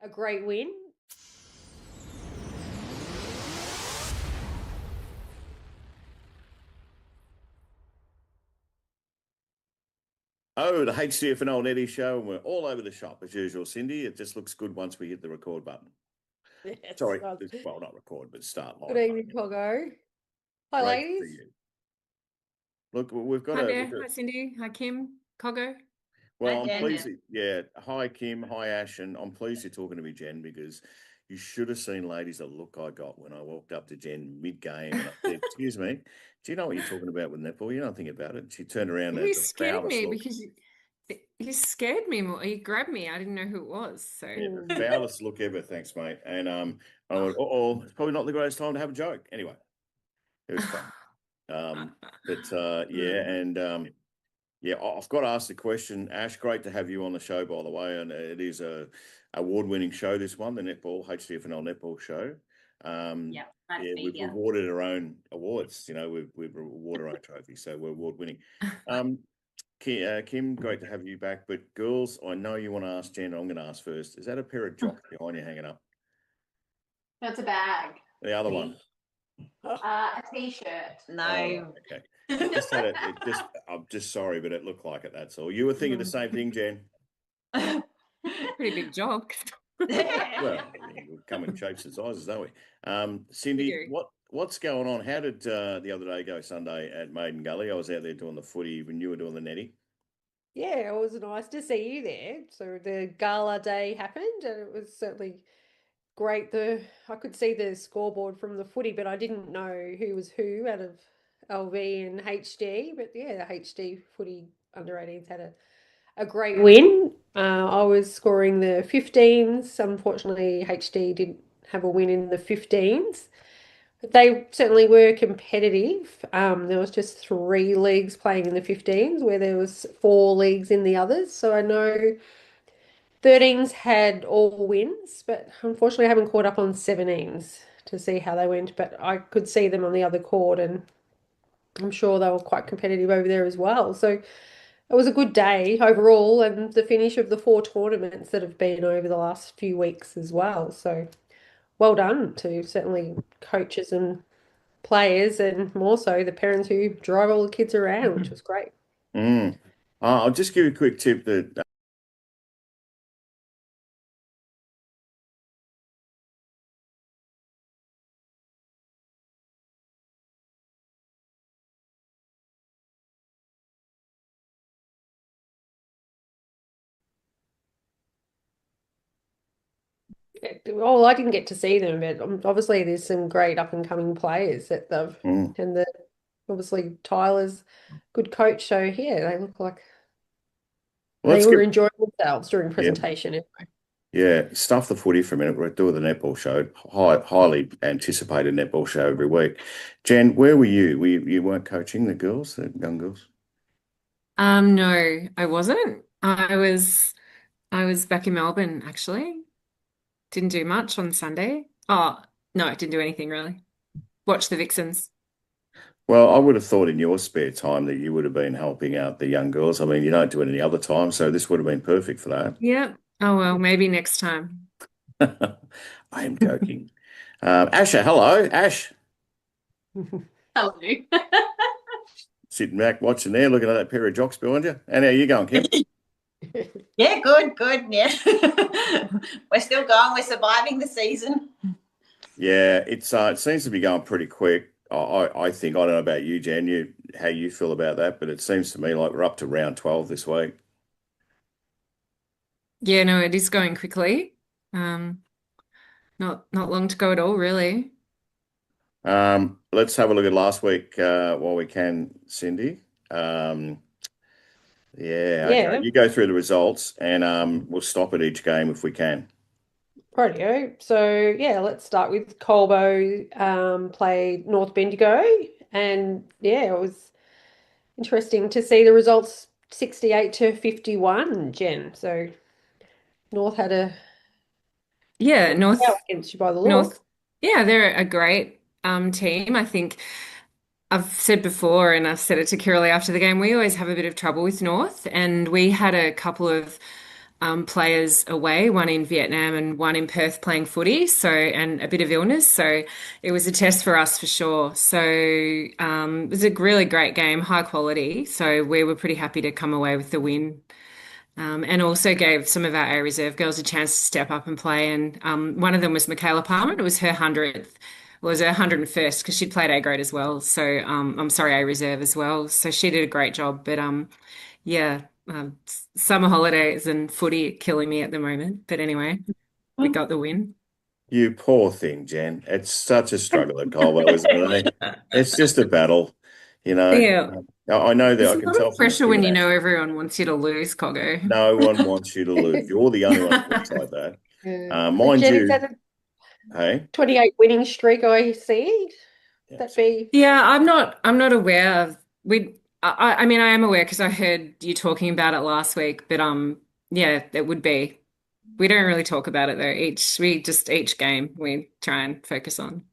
a great win. Oh, the HDFNL Netty show, and we're all over the shop as usual, Cindy. It just looks good once we hit the record button. Yes, Sorry, well, well, not record, but start live. good evening, Pogo. Hi, Great to ladies. see you. Look, we've got Hi a. there. Hi, Cindy. Hi, Kim. Coggo. Well, Hi, I'm Jen. pleased. Yeah. Hi, Kim. Hi, Ash. And I'm pleased you're talking to me, Jen, because you should have seen, ladies, the look I got when I walked up to Jen mid-game and I said, "Excuse me, do you know what you're talking about with netball? You don't think about it." She turned around and You the scared foulest me look. because you scared me more. You grabbed me. I didn't know who it was. So Yeah, the foulest look ever. Thanks, mate. And I went, "Oh, it's probably not the greatest time to have a joke." Anyway, it was fun. Yeah, and yeah, I've got to ask the question, Ash. Great to have you on the show, by the way, and it is a award-winning show. This one, the netball HDFNL netball show. Yeah, nice to Yeah, be we've here. rewarded our own awards. You know, we've rewarded our own trophies, so we're award-winning. Kim, great to have you back. But girls, I know you want to ask Jen. I'm going to ask first. Is that a pair of jocks behind you hanging up? That's a bag. The other one. A t-shirt. No. Oh, okay. I'm just sorry, but it looked like it. That's all. You were thinking the same thing, Jen. pretty big joke. Well, we come in shapes and sizes, don't we? Cindy, what's going on? How did the other day go Sunday at Maiden Gully? I was out there doing the footy when you were doing the netty. Yeah, it was nice to see you there. So the gala day happened, and it was certainly great. I could see the scoreboard from the footy, but I didn't know who was who out of LV and HD. But yeah, the HD footy under 18s had a great win. I was scoring the 15s. Unfortunately, HD didn't have a win in the 15s. But they certainly were competitive. There was just 3 leagues playing in the 15s, where there was 4 leagues in the others. So I know 13s had all wins, but unfortunately I haven't caught up on 17s to see how they went. But I could see them on the other court, and I'm sure they were quite competitive over there as well. So it was a good day overall, and the finish of the 4 tournaments that have been over the last few weeks as well. So well done to certainly coaches and players, and more so the parents who drive all the kids around, which was great. I'll just give you a quick tip that Well, I didn't get to see them, but obviously there's some great up and coming players that they've and obviously Tyler's good coach. So yeah, they look like they were enjoying themselves during presentation. Anyway. Yeah, stuff the footy for a minute. We're doing the netball show, highly anticipated netball show every week. Jen, where were you? You weren't coaching the girls, the young girls? No, I wasn't. I was back in Melbourne actually. Didn't do much on Sunday. Oh, no, I didn't do anything really. Watch the Vixens. Well, I would have thought in your spare time that you would have been helping out the young girls. I mean, you don't do it any other time, so this would have been perfect for that. Yeah. Oh well, maybe next time. I am joking. Asha, hello, Ash. Hello. Sitting back watching there, looking at that pair of jocks behind you. And how are you going, Kim? Yeah, good. Yeah. We're still going. We're surviving the season. Yeah, it seems to be going pretty quick. I think, I don't know about you, Jen, how you feel about that, but it seems to me like we're up to round 12 this week. Yeah, no, it is going quickly. Not long to go at all, really. Let's have a look at last week while we can, Cindy. Okay. You go through the results and we'll stop at each game if we can. Rightio. So yeah, let's start with Colbo played North Bendigo, and yeah, it was interesting to see the results 68-51, Jen. So North had a North against you by the look. Yeah, they're a great team. I think I've said before, and I've said it to Kirley after the game, we always have a bit of trouble with North, and we had a couple of players away, one in Vietnam and one in Perth playing footy, so and a bit of illness. So it was a test for us for sure. So it was a really great game, high quality. So we were pretty happy to come away with the win. And also gave some of our A reserve girls a chance to step up and play. And one of them was Michaela Palmer. It was her 100th, was her 101st because she'd played A grade as well. So I'm sorry, A reserve as well. So she did a great job. But yeah, summer holidays and footy are killing me at the moment. But anyway, we got the win. You poor thing, Jen. It's such a struggle at Colwell, isn't it? It's just a battle, you know. Yeah, I know that there's I a can lot tell of from pressure Kim when and you know Ash. everyone wants you to lose, Coggo. No one wants you to lose. You're the only one that thinks like that. So Mind Jen, is you, that a hey, 28 winning streak I see? That yes. be Yeah, I'm not aware of I mean I am aware because I heard you talking about it last week, but yeah, it would be. We don't really talk about it though. Each game we try and focus on.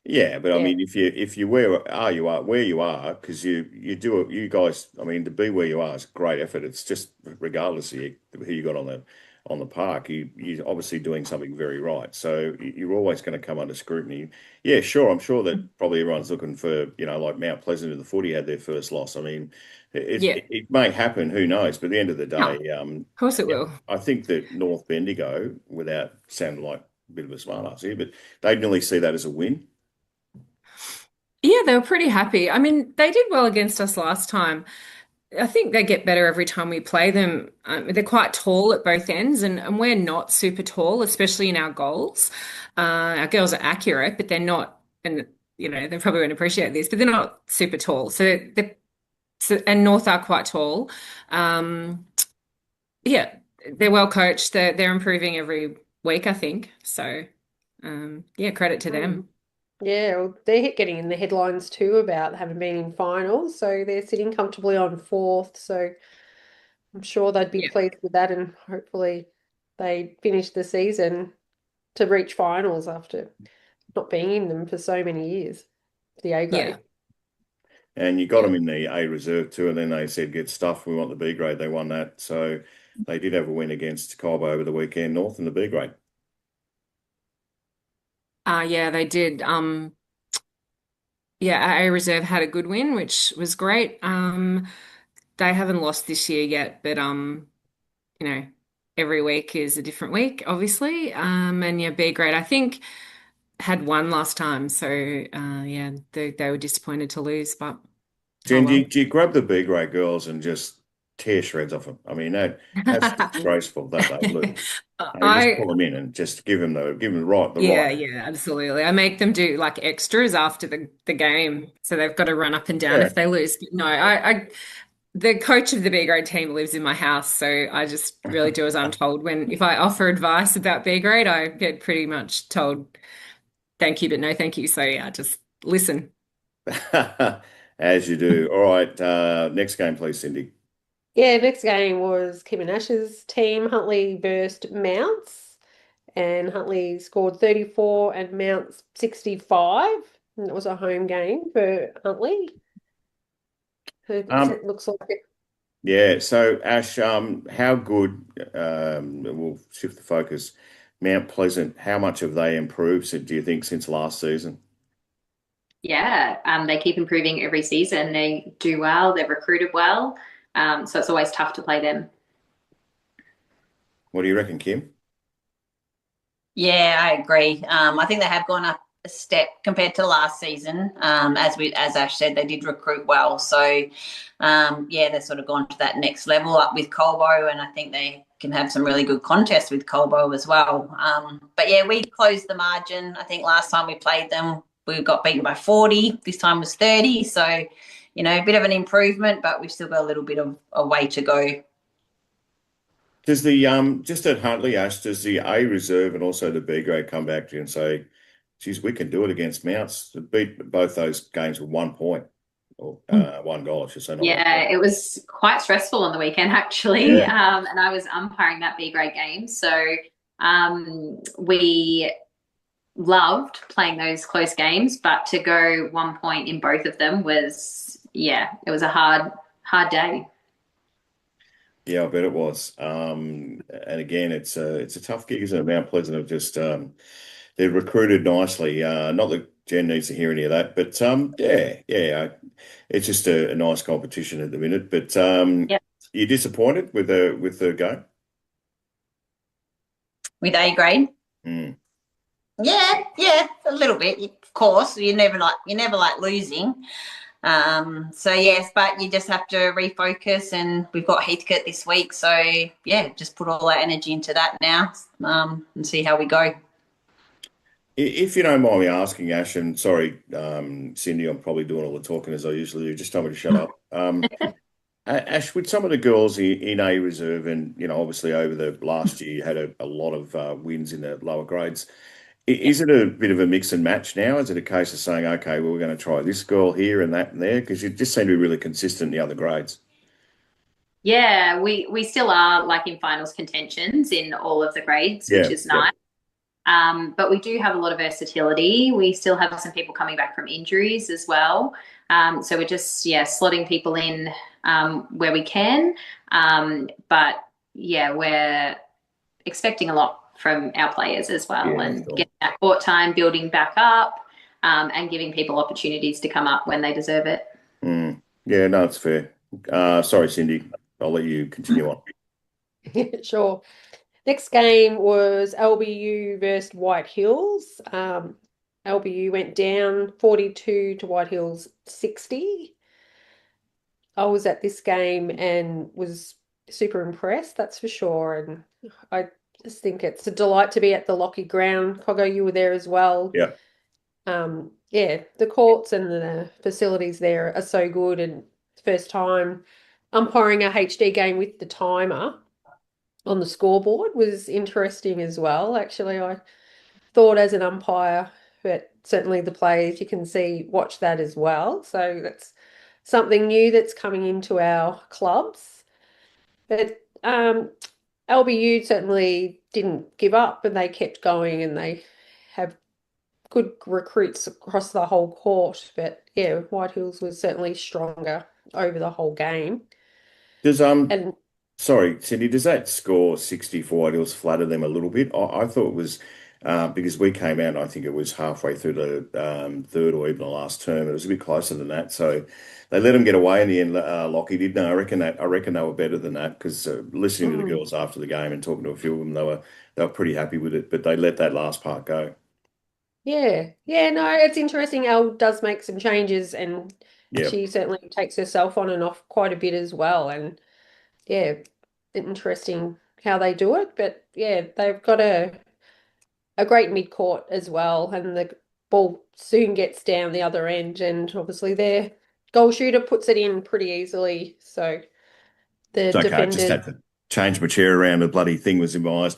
Yeah, but I yeah. mean, if you where you are, because you do it, you guys. I mean, to be where you are is a great effort. It's just regardless of who you got on the park, you're obviously doing something very right. So you're always going to come under scrutiny. Yeah, sure. I'm sure that probably everyone's looking for like Mount Pleasant in the footy had their first loss. I mean, Yeah. it may happen. Who knows? But at the end of the No, day, of course it yeah, will. I think that North Bendigo, without sounding like a bit of a smart ass here, but they'd nearly see that as a win. Yeah, they were pretty happy. I mean, they did well against us last time. I think they get better every time we play them. They're quite tall at both ends, and we're not super tall, especially in our goals. Our girls are accurate, but they're not, and they probably won't appreciate this, but they're not super tall. And North are quite tall. Um, yeah, they're well coached. They're improving every week, I think. So, yeah, credit to Hmm. them. Yeah, well, they're getting in the headlines too about having been in finals, so they're sitting comfortably on fourth. So I'm sure they'd be Yeah, pleased with that, and hopefully they finish the season to reach finals after not being in them for so many years. The A yeah, grade. And you got yeah, them in the A reserve too, and then they said get stuff. We want the B grade. They won that, so they did have a win against Cobb over the weekend, North in the B grade. yeah, they did. Yeah, our A reserve had a good win, which was great. They haven't lost this year yet, but you know, every week is a different week, obviously. And yeah, B grade, I think had won last time, so yeah, they were disappointed to lose, but oh Jen, well. do you grab the B grade girls and just tear shreds off them? I mean, that's disgraceful that they lose. I mean, just I pull them in and just give them the right. Yeah, yeah, absolutely. I make them do like extras after the game, so they've got to run up and down Yeah. if they lose. But no, I the coach of the B grade team lives in my house, so I just really do as I'm told. If I offer advice about B grade, I get pretty much told thank you, but no thank you. So yeah, just listen. As you do. All right. Next game, please, Cindy. Yeah, next game was Kim and Ash's team. Huntley versed Mounts, and Huntley scored 34 and Mounts 65. And it was a home game for Huntley. Um, It looks like it. yeah. So Ash, how good? We'll shift the focus. Mount Pleasant. How much have they improved? Do you think since last season? Yeah, they keep improving every season. They do well, they've recruited well. So it's always tough to play them. What do you reckon, Kim? Yeah, I agree. I think they have gone up a step compared to last season. As Ash said, they did recruit well. So yeah, they've sort of gone to that next level up with Colbo, and I think they can have some really good contests with Colbo as well. But yeah, we closed the margin. I think last time we played them, we got beaten by 40. This time was 30. So, a bit of an improvement, but we've still got a little bit of a way to go. Does the just at Huntley, Ash, does the A reserve and also the B grade come back to you and say, geez, we can do it against Mounts? To beat both those games with 1 point or 1 goal, I should say, not 1 point. Yeah, it was quite stressful on the weekend actually. Yeah. And I was umpiring that B grade game. So we loved playing those close games, but to go 1 point in both of them was, yeah, it was a hard day. Yeah, I bet it was. And again, it's a tough gig, isn't it? Mount Pleasant have just they've recruited nicely. Not that Jen needs to hear any of that, but yeah, it's just a nice competition at the minute. But Yep. you're disappointed with the go? With A grade. Mm. Yeah, a little bit. Of course, you never like losing. So yes, but you just have to refocus, and we've got Heathcote this week, so yeah, just put all our energy into that now, and see how we go. If you don't mind me asking, Ash, and sorry, Cindy, I'm probably doing all the talking as I usually do. Just tell me to shut up. Ash, with some of the girls in A reserve, and obviously over the last year, you had a lot of wins in the lower grades. Is it a bit of a mix and match now? Is it a case of saying, okay, well, we're going to try this girl here and that and there? Because you just seem to be really consistent in the other grades. Yeah, we still are like in finals contentions in all of the grades, which Yeah, is yeah. nice. But we do have a lot of versatility. We still have some people coming back from injuries as well. So we're just, slotting people in where we can. But yeah, we're expecting a lot from our players as well, Yeah, and sure. getting that court time, building back up, and giving people opportunities to come up when they deserve it. Mm. Yeah, no, it's fair. Sorry, Cindy. I'll let you continue on. Sure. Next game was LBU versus White Hills. LBU went down 42 to White Hills 60. I was at this game and was super impressed, that's for sure. And I just think it's a delight to be at the Lockie ground. Coggo, you were there as well. Yeah. Yeah, the courts and the facilities there are so good. And first time umpiring a HD game with the timer on the scoreboard was interesting as well. Actually, I thought as an umpire, but certainly the players you can see watch that as well. So that's something new that's coming into our clubs. But LBU certainly didn't give up and they kept going and they have good recruits across the whole court. But yeah, White Hills was certainly stronger over the whole game. Does And Sorry, Cindy, does that score 64 Ideals flatter them a little bit? I thought it was because we came out, I think it was halfway through the third or even the last term. It was a bit closer than that. So they let them get away in the end, Lockie did. No, I reckon they were better than that because listening to the mm, girls after the game and talking to a few of them, they were pretty happy with it, but they let that last part go. yeah, no, it's interesting. Elle does make some changes and Yeah. she certainly takes herself on and off quite a bit as well. And yeah, interesting how they do it. But yeah, they've got a great mid-court as well. And the ball soon gets down the other end. And obviously their goal shooter puts it in pretty easily. So the It's okay. I just defenders, had to change my chair around. The bloody thing was in my eyes.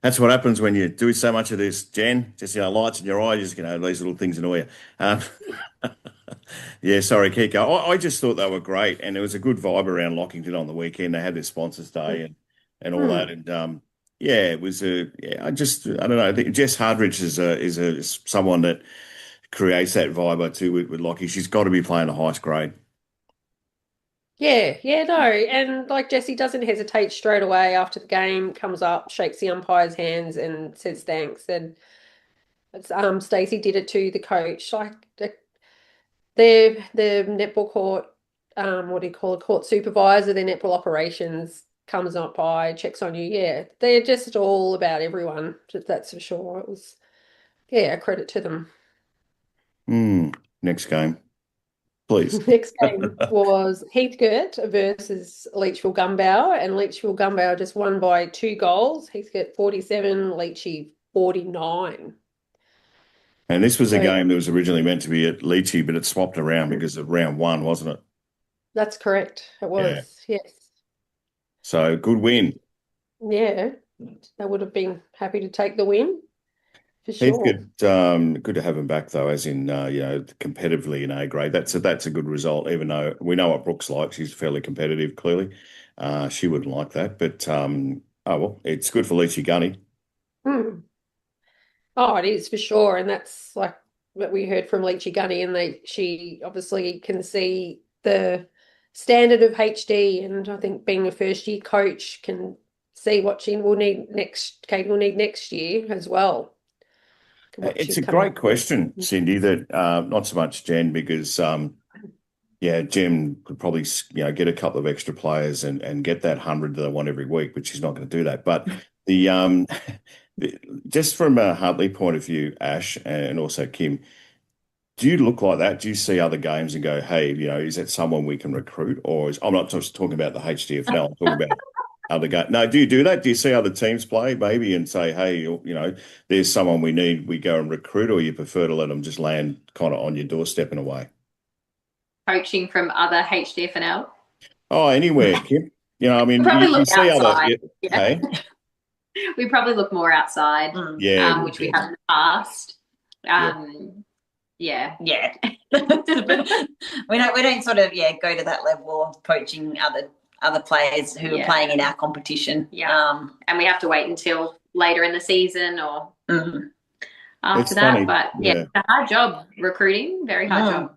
That's what happens when you do so much of this, Jen. Just, lights in your eye, just, these little things annoy you. Um, yeah, sorry, Kiko. I just thought they were great. And there was a good vibe around Lockington on the weekend. They had their sponsors day and all that. hmm, And yeah, it was I don't know. I think Jess Hardridge is someone that creates that vibe too with Lockie. She's got to be playing the highest grade. yeah, no. And like Jesse doesn't hesitate straight away after the game, comes up, shakes the umpire's hands and says thanks. And it's, Stacey did it to the coach. Like the netball court, what do you call it, court supervisor, their netball operations comes up by, checks on you. Yeah, they're just all about everyone. That's for sure. It was, yeah, a credit to them. Next game, please. Next game was Heathcote versus Leachville Gumbauer, and Leachville Gumbauer just won by 2 goals. Heathcote 47, Leachy 49. And this was a So game that was originally meant to be at Leachy, but it swapped around because of round one, wasn't it? that's correct. It Yeah. was, yes. So good win. Yeah, they would have been happy to take the win for sure. Heathcote, good to have him back though, as in competitively in A grade. That's a good result, even though we know what Brooke's like. She's fairly competitive, clearly. She wouldn't like that, but oh well, it's good for Leachy Gunny. Hmm. Oh, it is for sure, and that's like what we heard from Leachy Gunny, and she obviously can see the standard of HD, and I think being a first year coach can see what she will need next. Kate will need next year as well. What It's she's a coming great up with. question, Cindy, that not so much Jen, because yeah, Jen could probably get a couple of extra players and get that 100 that they want every week, but she's not going to do that. But the just from a Hartley point of view, Ash, and also Kim, do you look like that? Do you see other games and go, hey, is that someone we can recruit? Or I'm not just talking about the HDFNL, I'm talking about other games. No, do you do that? Do you see other teams play maybe and say, hey, there's someone we need, we go and recruit, or you prefer to let them just land kind of on your doorstep in a way? Coaching from other HDFNL. Oh, anywhere, Kim. I mean, We probably you look see other, outside. hey? We probably look more outside, Yeah, which we have in the past. Yeah. we don't sort of go to that level of coaching other players who are playing in our competition. And we have to wait until later in the season or after It's that. funny. But it's a hard job recruiting, very hard job.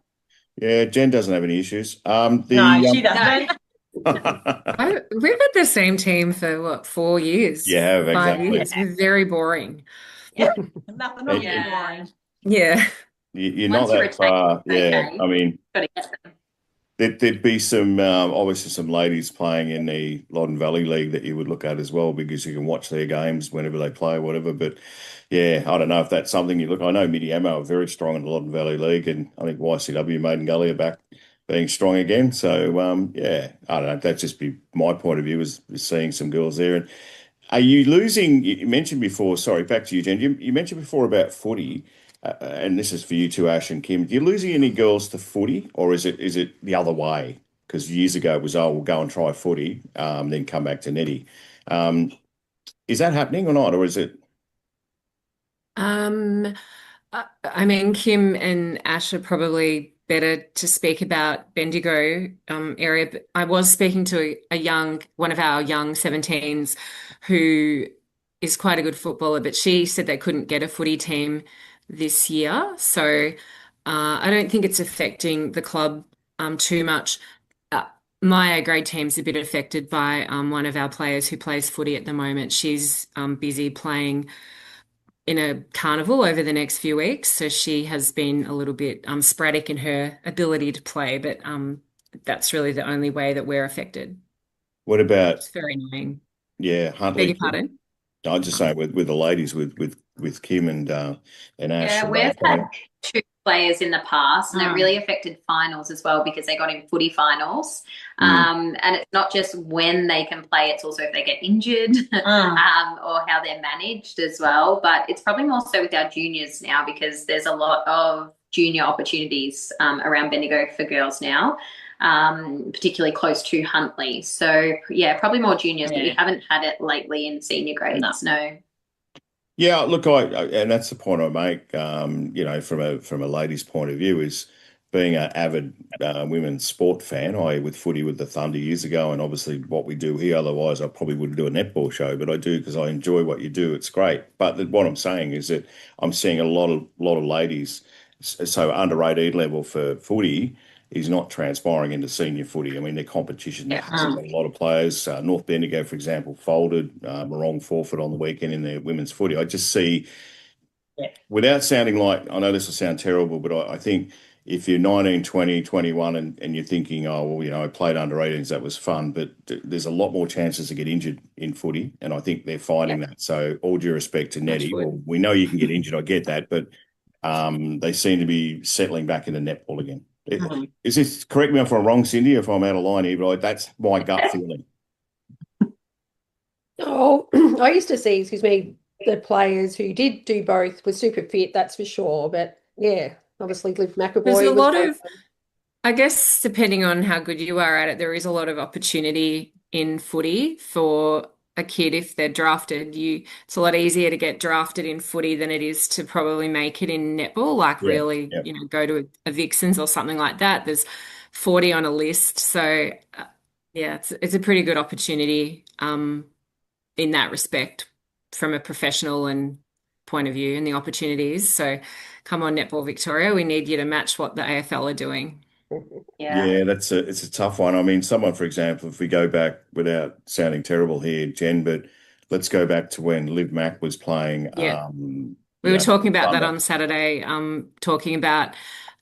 Yeah, Jen doesn't have any issues. No, she doesn't. We've had the same team for what, 4 years? You have, 5 exactly. years. We're very boring. Yeah, nothing wrong with boring. Yeah. You're not Once you that retain, far. Yeah, okay. I mean, Got to get them. there'd be some obviously some ladies playing in the Loddon Valley League that you would look at as well, because you can watch their games whenever they play or whatever. But yeah, I don't know if that's something you look. I know Midiamo are very strong in the Loddon Valley League, and I think YCW Maiden Gully are back being strong again. So yeah, I don't know. That'd just be my point of view, is seeing some girls there. And are you losing? You mentioned before. Sorry, back to you, Jen. You mentioned before about footy. And this is for you two, Ash and Kim. Do you losing any girls to footy, or is it the other way? Because years ago it was, oh, we'll go and try footy, then come back to Netty. Is that happening or not, or is it? I mean, Kim and Ash are probably better to speak about Bendigo area, but I was speaking to one of our young 17s who is quite a good footballer, but she said they couldn't get a footy team this year. So I don't think it's affecting the club too much. Uh, my A grade team's a bit affected by one of our players who plays footy at the moment. She's busy playing in a carnival over the next few weeks, so she has been a little bit sporadic in her ability to play, but that's really the only way that we're affected. What about, It's very annoying. yeah, Beg Huntley? your pardon? I'd just say with the ladies, with Kim and Ash. Yeah, we've had 2 players in the past, and it really affected finals as well, because they got in footy finals. And it's not just when they can play, it's also if they get injured or how they're managed as well. But it's probably more so with our juniors now, because there's a lot of junior opportunities around Bendigo for girls now, particularly close to Huntley. So, yeah, probably more juniors, but we haven't had it lately in senior grades, no. Yeah, look, and that's the point I make. From a lady's point of view, is being an avid women's sport fan. I with footy with the Thunder years ago, and obviously what we do here. Otherwise, I probably wouldn't do a netball show, but I do because I enjoy what you do. It's great. But what I'm saying is that I'm seeing a lot of ladies, so under 18 level for footy is not transpiring into senior footy. I mean, their competition has got a lot of players. North Bendigo, for example, folded. Morong forfeit on the weekend in their women's footy. I just see, without sounding like, I know this will sound terrible, but I think if you're 19, 20, 21 and you're thinking, oh, well, I played under 18s, that was fun, but there's a lot more chances to get injured in footy, and I think they're finding that. So all due respect to Netty, well, we know you can get injured, I get that, but they seem to be settling back into netball again. Is this, correct me if I'm wrong, Cindy, if I'm out of line here, but that's my gut feeling. Oh, I used to see, the players who did do both were super fit, that's for sure. But yeah, obviously Liv McAvoy There's a was lot both. of, I guess, depending on how good you are at it, there is a lot of opportunity in footy for a kid if they're drafted. It's a lot easier to get drafted in footy than it is to probably make it in netball, really, go to a Vixens or something like that. There's 40 on a list. So yeah, it's a pretty good opportunity in that respect from a professional and point of view and the opportunities. So come on, Netball Victoria, we need you to match what the AFL are doing. Yeah. Yeah, it's a tough one. I mean, someone, for example, if we go back without sounding terrible here, Jen, but let's go back to when Liv Mack was playing, Yeah. We you were know, talking about that Thunder. on Saturday, talking about,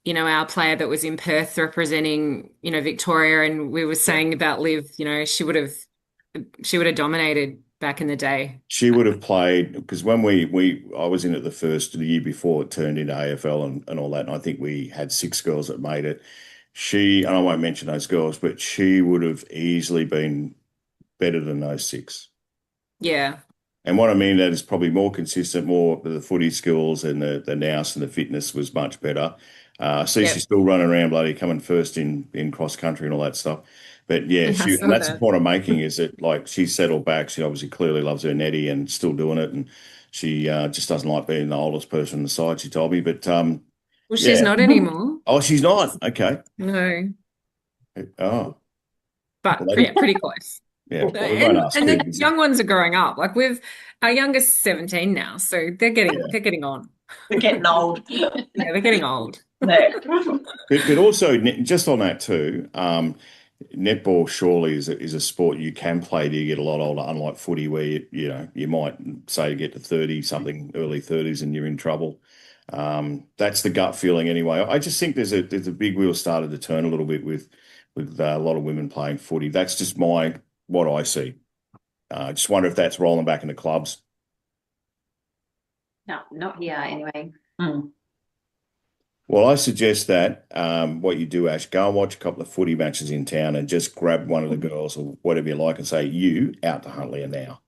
our player that was in Perth representing, Victoria, and we were Yeah. saying about Liv, she would have dominated back in the day. She would have played because when I was in it the year before it turned into AFL and all that, and I think we had 6 girls that made it. And I won't mention those girls, but she would have easily been better than those 6. Yeah. And what I mean that is probably more consistent, more the footy skills and the nous and the fitness was much better. See, she's Yep. still running around, bloody coming first in cross country and all that stuff. But yeah, I and saw that's the that. point I'm making is that like she's settled back. She obviously clearly loves her Netty and still doing it, and she just doesn't like being the oldest person on the side. She told me, but Well, she's yeah. not anymore. Oh, she's not. Okay. No, Oh, but well, yeah, pretty close. yeah. Well, we won't And ask and her the because young ones are growing up. Like our youngest 17 now, so they're getting yeah. they're getting on. We're getting old. Yeah, they're getting old. No. But also just on that too, netball surely is a sport you can play till you get a lot older, unlike footy where you might say you get to 30 something, early 30s and you're in trouble. That's the gut feeling anyway. I just think there's a big wheel started to turn a little bit with a lot of women playing footy. That's just what I see. I just wonder if that's rolling back into clubs. No, not here anyway. Mm. Well, I suggest that what you do, Ash, go and watch a couple of footy matches in town and just grab one of the girls or whatever you like and say, you out to Huntley now.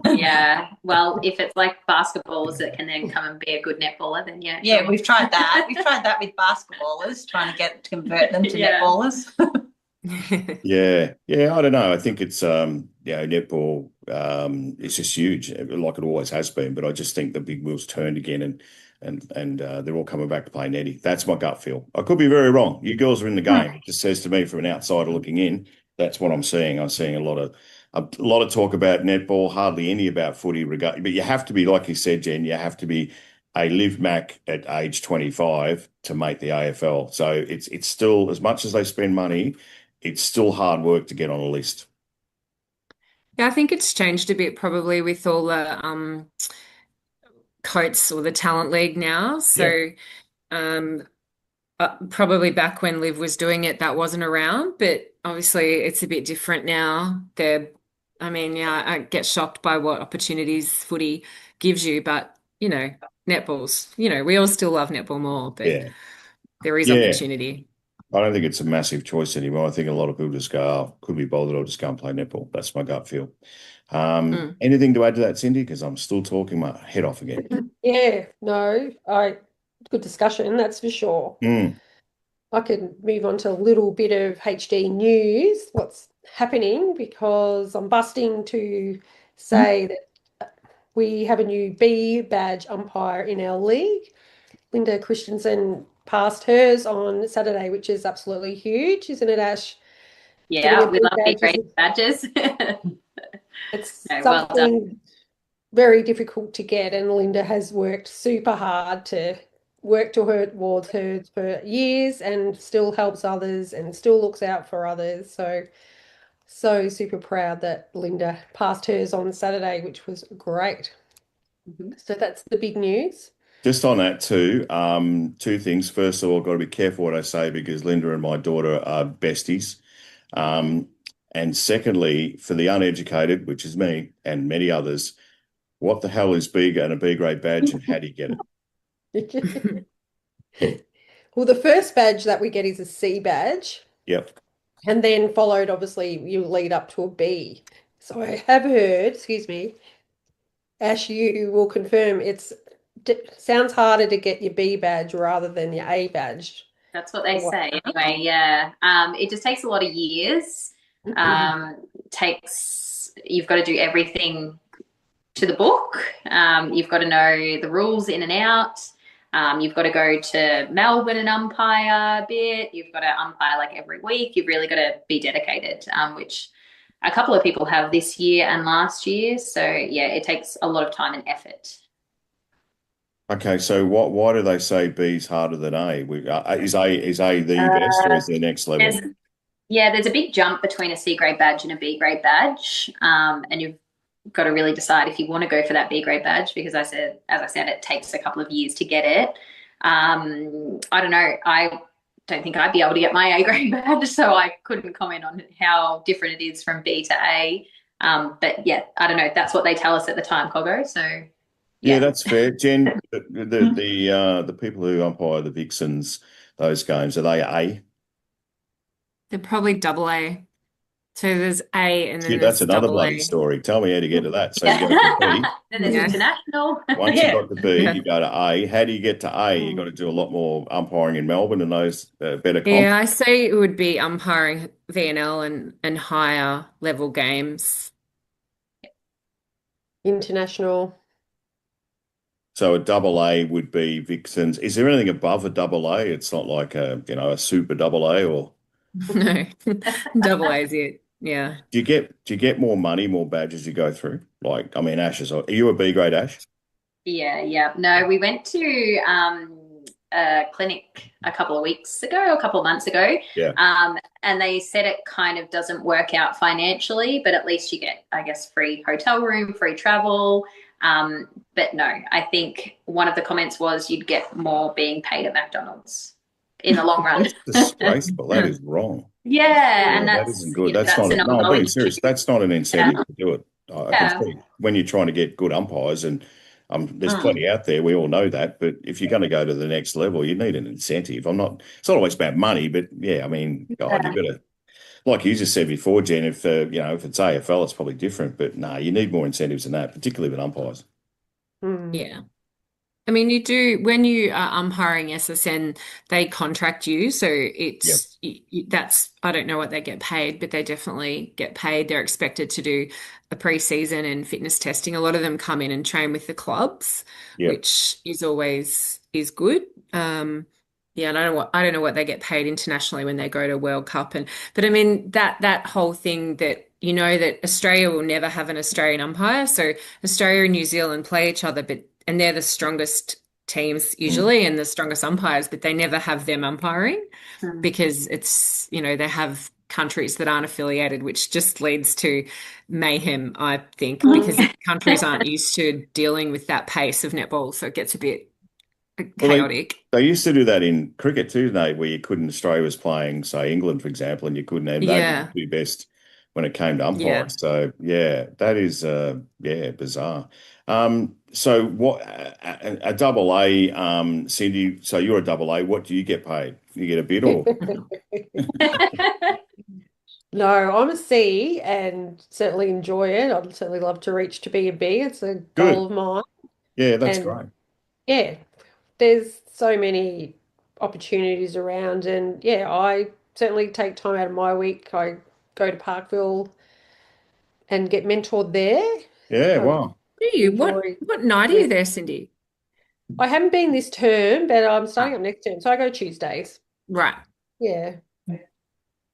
Yeah. Well, if it's like basketballers that can then come and be a good netballer, then yeah. Yeah, we've tried that. We've tried that with basketballers, trying to convert them to Yeah. netballers. Yeah, yeah, I don't know. I think it's netball it's just huge, like it always has been. But I just think the big wheels turned again, and they're all coming back to play netty. That's my gut feel. I could be very wrong. You girls are in the game. It just says to me from an outsider looking in, that's what I'm seeing. I'm seeing a lot of talk about netball, hardly any about footy. But you have to be, like you said, Jen. You have to be a Liv Mac at age 25 to make the AFL. So it's still, as much as they spend money, it's still hard work to get on a list. Yeah, I think it's changed a bit probably with all the coats or the talent league now. Yeah. So probably back when Liv was doing it, that wasn't around, but obviously it's a bit different now. I mean, yeah, I get shocked by what opportunities footy gives you, but netballs, we all still love netball more, but Yeah. there is Yeah. opportunity. I don't think it's a massive choice anymore. I think a lot of people just go, oh, could be bothered, I'll just go and play netball. That's my gut feel. Anything to add to that, Cindy? Because I'm still talking my head off again. Yeah, no, good discussion, that's for sure. Mm. I could move on to a little bit of HD news, what's happening, because I'm busting to say that we have a new B badge umpire in our league. Linda Christensen passed hers on Saturday, which is absolutely huge, isn't it, Ash? Getting a Yeah, we B love big badge race badges. it's No, well done. something very difficult to get, and Linda has worked super hard to work towards hers for years and still helps others and still looks out for others. So super proud that Linda passed hers on Saturday, which was great. So that's the big news. Just on that too, two things. First of all, I've got to be careful what I say because Linda and my daughter are besties. And secondly, for the uneducated, which is me and many others, what the hell is B and a B grade badge and how do you get it? Well, the first badge that we get is a C badge, Yep. and then followed, obviously, you lead up to a B. So I have heard, excuse me, Ash, you will confirm sounds harder to get your B badge rather than your A badge. That's what they say anyway, yeah. It just takes a lot of years. You've got to do everything to the book. You've got to know the rules in and out. You've got to go to Melbourne and umpire a bit. You've got to umpire like every week. You've really got to be dedicated, which a couple of people have this year and last year. So yeah, it takes a lot of time and effort. Okay, so why do they say B's harder than A? Is A the best or Uh, is there next level? there's there's a big jump between a C grade badge and a B grade badge, and you've got to really decide if you want to go for that B grade badge because as I said, it takes a couple of years to get it. I don't know. I don't think I'd be able to get my A grade badge, so I couldn't comment on how different it is from B to A. But yeah, I don't know. That's what they tell us at the time, Coggo. So Yeah, yeah. that's fair. Jen, the people who umpire the Vixens, those games, are they A? They're probably double A. So there's A and then Shit, that's there's another double bloody A. story. Tell me how to get to that. So you Yeah. go to B. Then there's Yeah. international. Once you Yeah. got to B, you go to A. How do you get to A? You got Mm. to do a lot more umpiring in Melbourne and those better comps. Yeah, I say it would be umpiring VNL and higher level games. International. So a double A would be Vixens. Is there anything above a double A? It's not like a super double A, or No, double A is it. Yeah. do you get more money, more badges you go through? Like, I mean, Ash are you a B grade Ash? Yeah. No, we went to a clinic a couple of weeks ago, a couple of months ago. Yeah. And they said it kind of doesn't work out financially, but at least you get, I guess, free hotel room, free travel. But no, I think one of the comments was you'd get more being paid at McDonald's in the long run. That's disgraceful. That is wrong. Yeah, and Yeah, that that's, isn't good. That's that's not an no, I'm being ongoing issue. serious. That's not an Yeah. incentive to do it. I can Yeah. see when you're trying to get good umpires, and there's Mm. plenty out there. We all know that. But if you're going to go to the next level, you need an incentive. It's not always about money, but yeah, I mean, God, Yeah. you've got to, like you just said before, Jen, if it's AFL, it's probably different. But no, you need more incentives than that, particularly with umpires. Mm. Yeah. I mean, you do when you are umpiring SSN, they contract you, so Yep. that's I don't know what they get paid, but they definitely get paid. They're expected to do a pre-season and fitness testing. A lot of them come in and train with the clubs, Yep. which is always is good. Yeah, I don't know what they get paid internationally when they go to World Cup but I mean that whole thing that that Australia will never have an Australian umpire, so Australia and New Zealand play each other, and they're the strongest teams Mm. usually and the strongest umpires, but they never have them umpiring Mm. because they have countries that aren't affiliated, which just leads to mayhem, I think, because countries aren't used to dealing with that pace of netball, so it gets a bit Well, chaotic. they used to do that in cricket too, didn't they? Where you couldn't, Australia was playing, say, England, for example, and you couldn't, and they were the Yeah, two best when it came to yeah. umpires. So yeah, that is bizarre. So what a double A, Cindy? So you're a double A. What do you get paid? You get a bit or No, I'm a C and certainly enjoy it. I'd certainly love to reach to be a B. It's a good? goal of mine. Yeah, that's And great. yeah, there's so many opportunities around. And yeah, I certainly take time out of my week. I go to Parkville and get mentored there. Yeah, I wow. Do you? enjoy What night are you doing. there, Cindy? I haven't been this term, but I'm starting Ah, up next term. So I go Tuesdays. right. Yeah.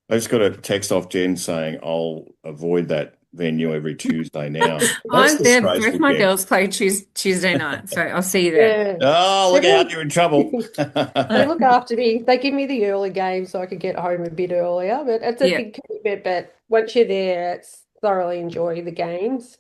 I just got a text off Jen saying I'll avoid that venue every Tuesday now. That's I'm there. Both disgraceful, my Jen. girls play Tuesday night, so I'll see you there. Yeah. Oh, look out, Everyone, you're in trouble. they look after me. They give me the early game so I can get home a bit earlier. But it's a Yeah. big commitment. But once you're there, it's thoroughly enjoy the games.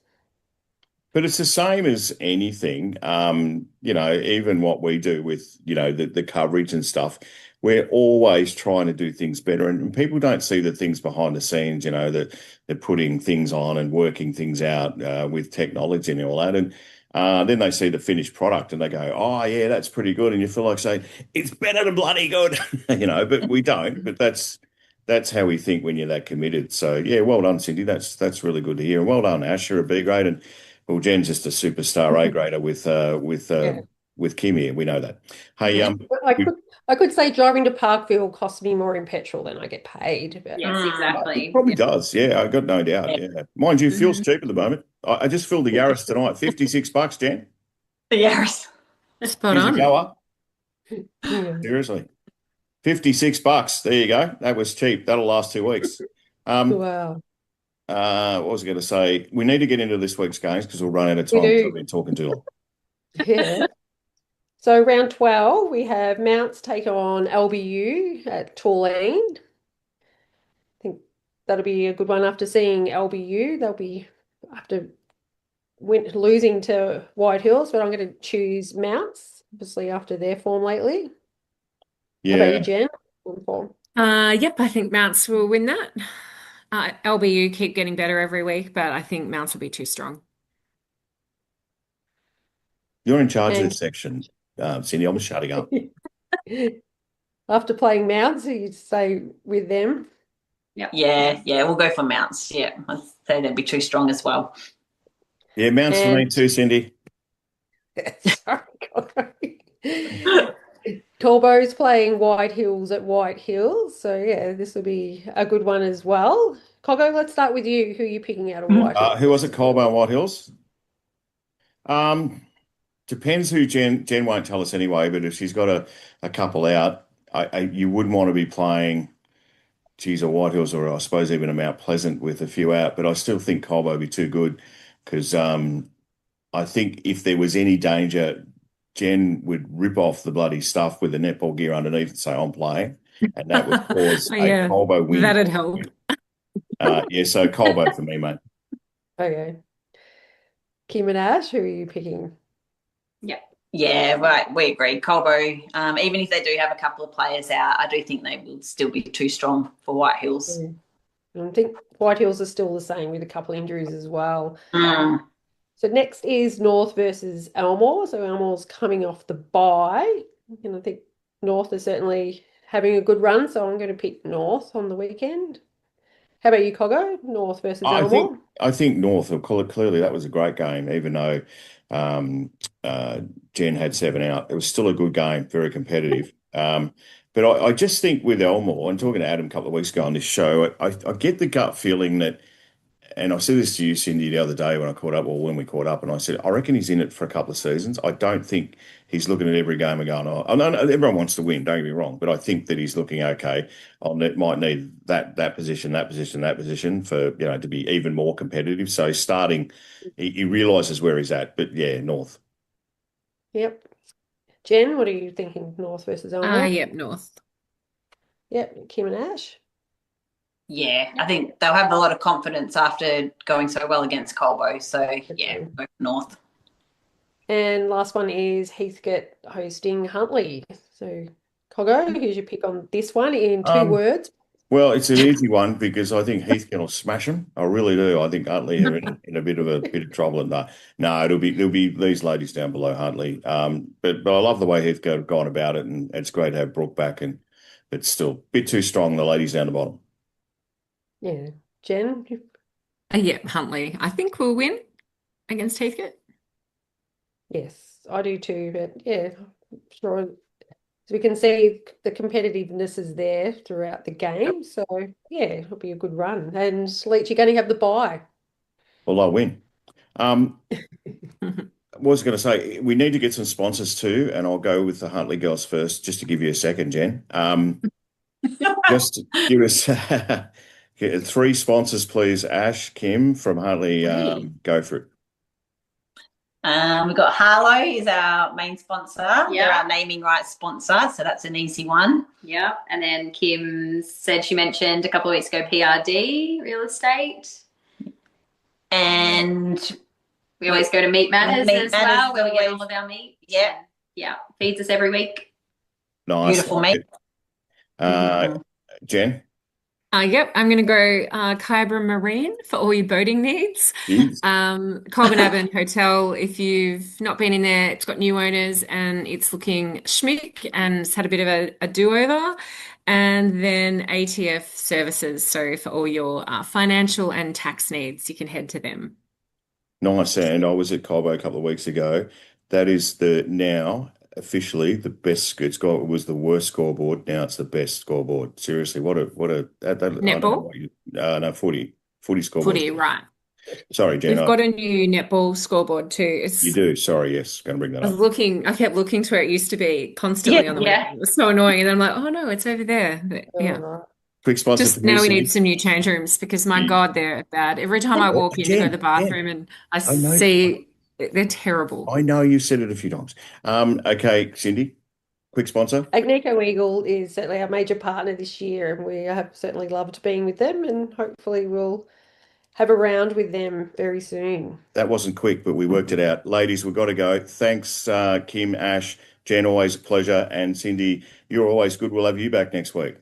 But it's the same as anything. Even what we do with, the coverage and stuff, we're always trying to do things better. And people don't see the things behind the scenes, that they're putting things on and working things out with technology and all that. And then they see the finished product and they go, oh, yeah, that's pretty good. And you feel like saying, it's better than bloody good, but we don't. But that's how we think when you're that committed. So, yeah, well done, Cindy. That's really good to hear. And well done, Ash. You're a B grade. And well, Jen's just a superstar A grader Yeah. with Kim here. We know that. Hey, Yeah. But I we- could I could say driving to Parkville costs me more in petrol than I get paid. But Yes, it exactly. probably does. Yeah, I got no doubt. Yeah, mind you, fuel's cheap at the moment. I just filled the Yaris tonight, $56, Jen. Yes. Spot Here's a on. goer. yeah. Seriously, $56. There you go. That was cheap. That'll last 2 weeks. Wow. What was I going to say? We need to get into this week's games because we'll run out of We time because do. I've been talking too long. Yeah. So round 12, we have Mounts take on LBU at Torleen. I think that'll be a good one after seeing LBU. They'll be after losing to White Hills, but I'm going to choose Mounts, obviously after their form lately. How about you, Yeah, Jen? Yep, I think Mounts will win that. LBU keep getting better every week, but I think Mounts will be too strong. you're in charge of And this section, Cindy. I'm shutting up. after playing Mounts, you'd say with them. Yeah, we'll go for Mounts. Yeah, I'd say they'd be too strong as well. Yeah, Mounts for me And too, Cindy. sorry, Corbo's playing White Hills at White Hills. So yeah, this will be a good one as well. Coggo, let's start with you. Who are you picking out of White Hills? Who was it? Colbo and White Hills? Depends who Jen won't tell us anyway, but if she's got a couple out, you wouldn't want to be playing, geez, a White Hills or I suppose even a Mount Pleasant with a few out, but I still think Colbo would be too good because I think if there was any danger, Jen would rip off the bloody stuff with the netball gear underneath and say, I'm playing, and that would cause a Yeah, Colbo win. that'd help. Yeah, so Colbo for me, mate. Okay. Kim and Ash, who are you picking? Yeah, right. We agree. Colbo, even if they do have a couple of players out, I do think they will still be too strong for White Hills. I think White Hills are still the same with a couple injuries as well. Mm. So next is North versus Elmore. So Elmore's coming off the bye. And I think North is certainly having a good run. So I'm going to pick North on the weekend. How about you, Coggo? North versus Elmore? I think North, clearly that was a great game, even though Jen had 7 out. It was still a good game, very competitive. But I just think with Elmore, and talking to Adam a couple of weeks ago on this show, I get the gut feeling that, and I said this to you, Cindy, the other day when when we caught up, and I said, I reckon he's in it for a couple of seasons. I don't think he's looking at every game and going, oh, no, everyone wants to win, don't get me wrong, but I think that he's looking, okay, might need that position, that position, that position for, to be even more competitive. So starting, he realises where he's at, but yeah, North. Yep. Jen, what are you thinking? North versus Elmore? Yep, North. Yep. Kim and Ash? Yeah, I think they'll have a lot of confidence after going so well against Colbo. So yeah, go for North. And last one is Heathcote hosting Huntley. So Coggo, who's your pick on this one in 2 words? Well, it's an easy one because I think Heathcote will smash them. I really do. I think Huntley are in a bit of trouble. And no, it'll be these ladies down below Huntley. But I love the way Heathcote have gone about it, and it's great to have Brooke back. And it's still a bit too strong. The ladies down the bottom. Yeah, Jen. Yep, Huntley. I think we'll win against Heathcote. Yes, I do too. But yeah, sure. So we can see the competitiveness is there throughout the game. So yeah, it'll be a good run. And Leach, you're going to have the bye. Well, I'll win. Was going to say we need to get some sponsors too, and I'll go with the Huntley girls first, just to give you a second, Jen. Just give us 3 sponsors, please. Ash, Kim from Huntley, go for it. We've got Harlow is our main sponsor. Yeah. They're our naming rights sponsor, so that's an easy one. Yeah, and then Kim said she mentioned a couple of weeks ago PRD Real Estate. And we always go to Meat Matters Meat as Matters well, where we get always- all of our meat. Yeah. Yeah, feeds us every week. Nice. Beautiful meat. Jen? Yep, I'm going to go Kyabra Marine for all your boating needs. Jeez. Colbinaban Hotel, if you've not been in there, it's got new owners and it's looking schmick and it's had a bit of a do-over. And then ATF Services, so for all your financial and tax needs, you can head to them. Nice. And I was at Colbo a couple of weeks ago. That is now officially the best. It was the worst scoreboard. Now it's the best scoreboard. Seriously, what a Netball? No, footy scoreboard. Footy, right. Sorry, Jen. We've got a new netball scoreboard too. You do. Sorry, yes. Going to bring that up. I kept looking to where it used to be constantly on the weekend. It was so annoying. And then I'm like, oh no, it's over there. But, yeah. Quick sponsor Just for me, now we Cindy. need some new change rooms because my God, they're bad. Every time I walk in to go to the bathroom and I see They're terrible. I know you said it a few times. Okay, Cindy, quick sponsor. Agnico Eagle is certainly our major partner this year, and we have certainly loved being with them, and hopefully we'll have a round with them very soon. That wasn't quick, but we worked it out. Ladies, we've got to go. Thanks, Kim, Ash, Jen, always a pleasure. And Cindy, you're always good. We'll have you back next week.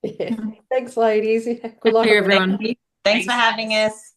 Yeah. Thanks, ladies. Good Thank luck you, on the everyone. Thanks for having us.